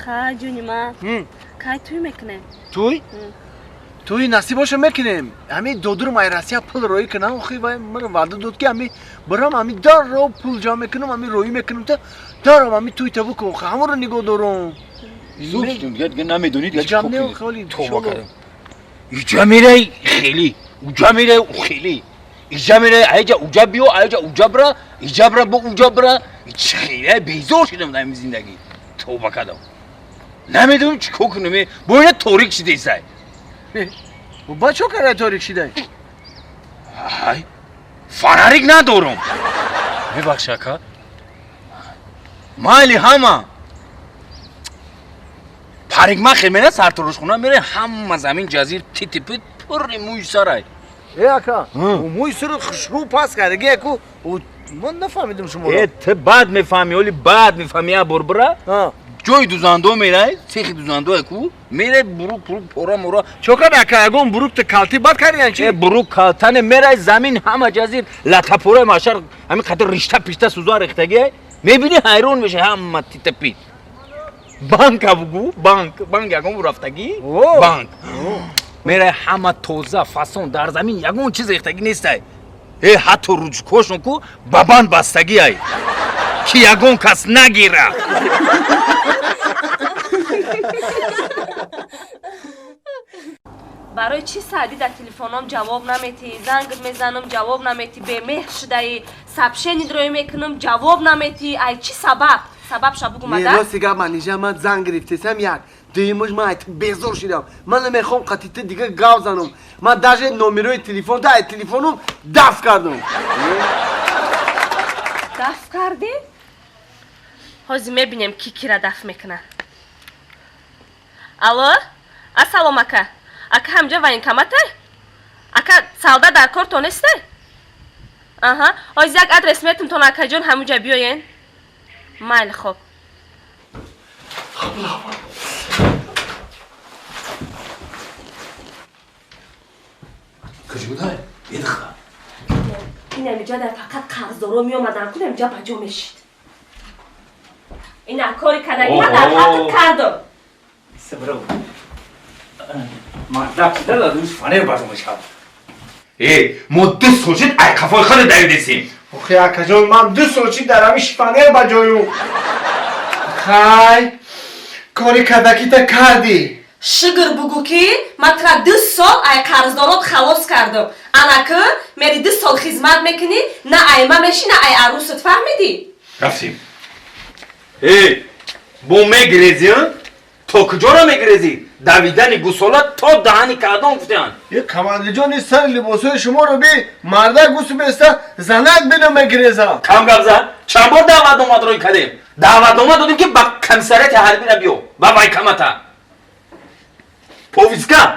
آخه جونی ما که توی میکنه توی نصیباشو میکنیم همین دودر مایراسیا پول روی کنم آخی وای من وعده داد که همین برام همین دار رو پول جا میکنم همین روی میکنم تا دارم همین توی تبو که آخه همون رو نگاه دارم زوجتون دیگه نمیدونید یا چی جمعه خیلی توبه کردم اینجا میره خیلی اونجا میره خیلی اینجا میره اینجا اونجا بیو اینجا اونجا برا اینجا برا با اونجا برا خیلی بیزار شدم در این زندگی توبه کردم نمیدونم چی کنم باید تاریک شده ایسای با چه کاره تاریک شده های فناریک ندارم ببخش اکا مالی همه پاریک ما خیلی میره سرطرش خونه میره همه زمین جزیر تیتی پیت پر موی سرای ای اکا موی سر خشرو پاس کرده گه اکو من نفهمیدم شما رو ات بعد میفهمی ولی بعد میفهمی یا بربرا جوی دوزاندو میره سیخی دوزاندو اکو میره بروک پورا مورا چوکا نکه اگون بروک تا کالتی باد کردی یعنی بروک کالتن میره زمین همه جزیر لطپوره ماشر همین خاطر ریشته پیشته سوزا ریختگی میبینی حیرون میشه همه تیت پیت بانک ابگو بانک یکون رفتگی بانک میره همه توزه فاسون در زمین یکون چیز ریختگی نیسته حتی روش کوشن کو بابان بستگی ای که یکون کس نگیره برای چی سعدی در تلفنم جواب نمیتی زنگ میزنم جواب نمیتی به مهر شده سبشنی دروی میکنم جواب نمیتی ای چی سبب بگو مادر راستی من اینجا من زنگ گرفتم یک دیمش من بیزار شدم من نمیخوام قطیت دیگه گاو زنم من даже نمره تلفن تا تلفنم دفع کردم دفع کردی؟ حاضی میبینیم کی را دفع میکنه الو؟ السلام اکا اکا همجا военкомате؟ اکا سالدا در کار تونسته؟ آها حاضی یک ادرس میتونم تون اکا جون همونجا بیاین مایل خوب کجا بودای؟ یه دخواه این اینجا در فقط قرضدارا می آمدن کنم اینجا بجا میشید این کاری کردنی من در حقت کردم سبرو من دفت دل دوش فنر بازم شد ما دو سوچید ای کفای خود دویدیسیم آخی اکا جان من دو سوچید در همیش فنر بجایم خای کاری کدکی تا کردی شگر بگو که من ترا 2 سال ای قرضدارات خلاص کردم انا که میری 2 سال خدمت میکنی نه ایمه میشی نه ای عروست فهمیدی رفتیم بو میگریزی تو کجا را میگریزی دویدن گوسولا تا دهانی کردن گفتن یه کمانده جان سر لباسای شما رو بی مرده گوسو بیسته زنک بینم میگریزه کم گفزن چند بار دعوت اومد روی کردیم دعوت اومد دادیم که با کمسرت حربی را بیو با وایکمتا پویزگا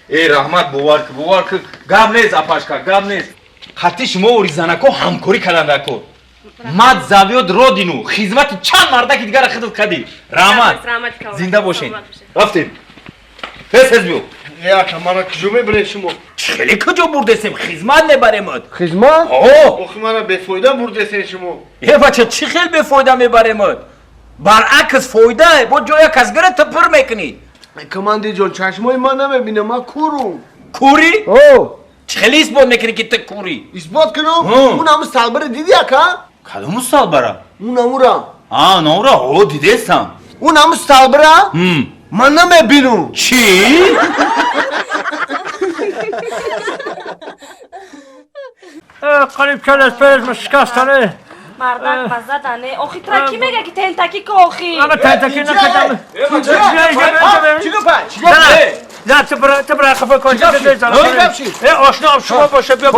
رحمت بوار که گام نیست اپاشکا گام نیست حتی شما اوری زنکو همکاری کردن رکو مد زاویود رو دینو خدمت چند مرده که دیگر را خدمت کردی رحمت زنده باشین رفتیم پس بیو یا کمانا کجا میبره شما خیلی کجا بردستیم خدمت میبریم خدمت؟ آخه من بفایده بردستیم شما یه بچه چی خیلی بفایده میبریم برعکس فایده با جای کسگره تپر میکنی کمانده جان چشمای من نمیبینه من کورم کوری؟ خیلی اثبات میکنی که تو کوری اثبات کنم؟ اون همه سالبره دیدی اکا؟ کدوم سالبره؟ اون نورا نورا دیدستم اون همه سالبره؟ من نمیبینم چی؟ قریب کل پیش شکستانه مردک بزدنه آخی ترا کی میگه که تنتکی که آخی اما تنتکی نکدم نه تبرا خفه کن آشنا شما باشه بیا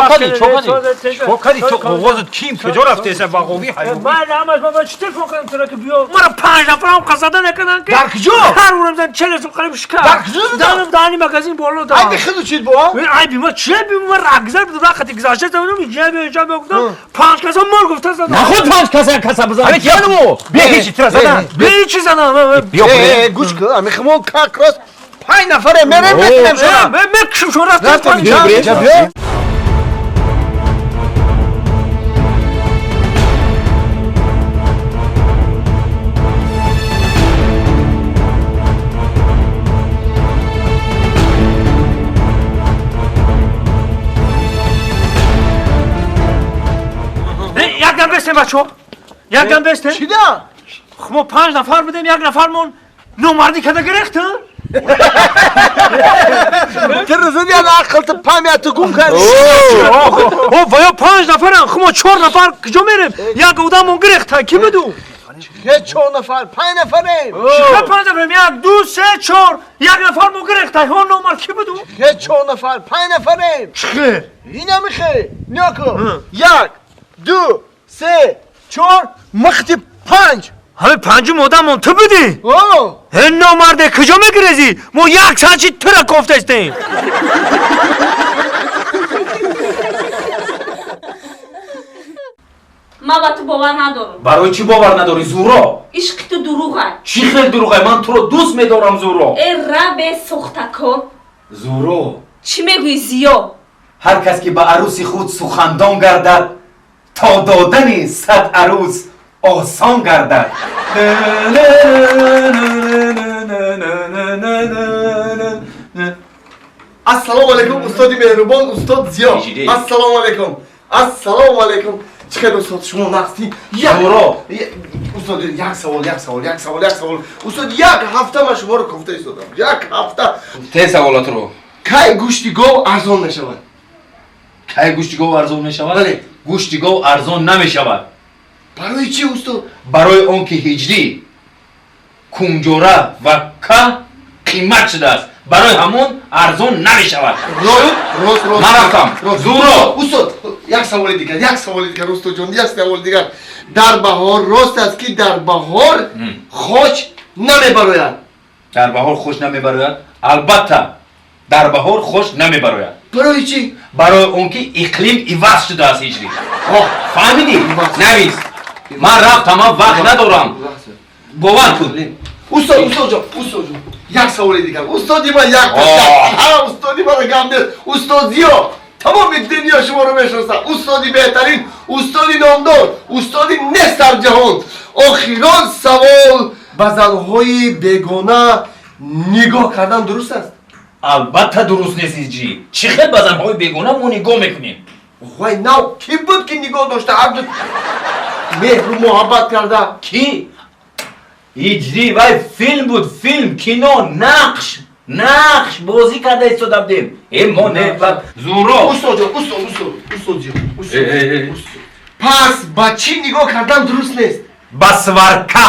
چوکادی تو قوازت کیم کجا رفته ایسا باقوی حیوی من همش بابا چی تلفن کنم تو را که بیا مرا 5 نفرم قصده نکنن که در کجا؟ هر اونم زن 40 قریب شکر در کجا دانی مگزین بالا دا ای بخدو چید با؟ ای بیما چه بیما رگزر بود وقتی گذاشته زدم اینجا بگفتم 5 کسا مر گفته زدم نخود 5 کسا بزن همه کیانمو بیا هیچی ترا زدن بیا چی زدم بیا گوش که همه خمون کاکراس 5 نفره میرم میتونم شما مکشم شما رفتم بیا بچه یک دم بسته چی ده؟ خب ما 5 نفر بودیم یک نفرمون نومردی کده گرفته که رزدی از عقل تو پامیت گم کردی او ویا 5 نفرن خب ما 4 نفر کجا میریم یک اودمون گرفته کی بدو که 4 نفر 5 نفریم چه 5 نفریم 1 2 3 4 یک نفرمون گرفته ها نومرد کی بدو که 4 نفر 5 نفریم چه این نمیخه نیاکو 1 2 3 4 مختی 5 همه 5 مودمون تو بدی اوه این نامرده کجا میگریزی ما یک ساعتی تو را کفته استیم ما با تو باور ندارم. برای چی باور نداری زورا؟ عشق تو دروغه. چی خیلی دروغه؟ من تو رو دوست میدارم زورا. ای رب سختکو. زورا چی میگوی زیا؟ هر کس که به عروس خود سخندان گردد تا دادن 100 عروس آسان گردد. السلام علیکم استاد مهربان استاد زیا چجوری؟ السلام علیکم السلام علیکم چقدر استاد شما نقصی زورا استاد یک سوال استاد یک هفته من شما رو گفته ایستادم یک هفته ته سوالات رو کی گوشت گاو ارزان نشود کی گوشت گاو ارزان میشود؟ بله. گوشت گاو ارزان نمیشود برای چی استاد برای اون که هجری کنجوره و که قیمت شده است برای همون ارزان نمیشود. راست من رفتم. زورا. استاد یک سوال دیگر استاد جان یک سوال دیگر در بهار راست است که در بهار خوش نمیبراید در بهار خوش نمیبراید؟ البته در بهار خوش نمیبراید. برای چی برای اون که اقلیم عوض شده است هجری. فهمیدی؟ نویس. من رفتم وقت ندارم. باور کن. استاد جان یک سوال دیگر استادی من یک استادی من گم نیست استاد زیا تمام دنیا شما رو میشناسم استادی بهترین استادی نامدار استادی نیست در جهان آخران سوال به زنهای بیگانه نگاه کردن درست است البته درست نیست هجری. چی خیلی به زنهای بیگانه ما نگاه میکنیم؟ وای نو کی بود که نگاه داشته عبد مهر و محبت کرده کی؟ هجری وای فیلم بود فیلم کینو نقش بازی کرده ایستاد بودیم این ما نه زورا استاد پس با چی نگاه کردن درست نیست بسورکه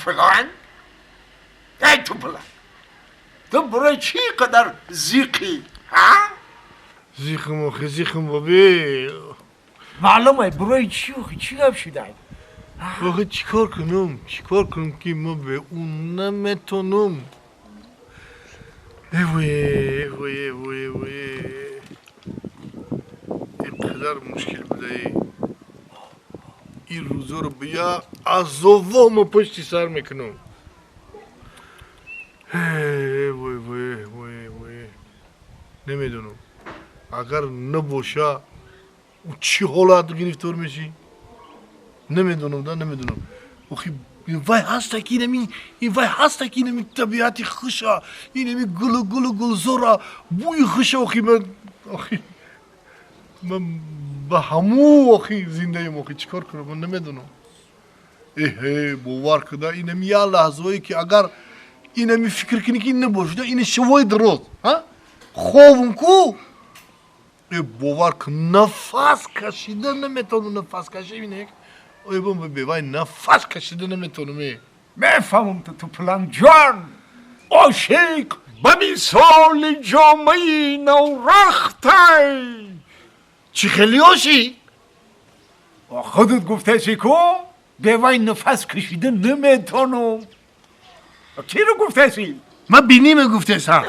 توپلان؟ ای توپلان تو برای چی قدر زیقی؟ ها؟ زیخم بابی معلومه برای چی گفت شده؟ آخه چیکار کنم که ما به اون نمیتونم وای اینقدر مشکل بوده این روزا رو بیا عذابامو پشت سر میکنم وای نمیدونم اگر نباشه او چی حالت گرفتار میشی نمیدونم اخی این وای هسته که اینمی طبیعتی خوشه اینمی گل زورا بوی خوشه اخی من به همو اخی زنده ایم اخی چیکار کنم من نمیدونم باور کده اینمی یه لحظه هایی که اگر اینمی فکر کنی که این نباشه این شوای درست خوابم کو باور کن نفس کشیده نمیتونم نفس کشیده ای بابا بیوای نفس کشیده نمیتونم میفهمم تو پلان جان عاشق به مثال جامعه نورخته چی خیلی هاشی؟ خودت گفته چی کو؟ بیوای نفس کشیده نمیتونم کی رو گفته چی؟ من بینی میگفته سم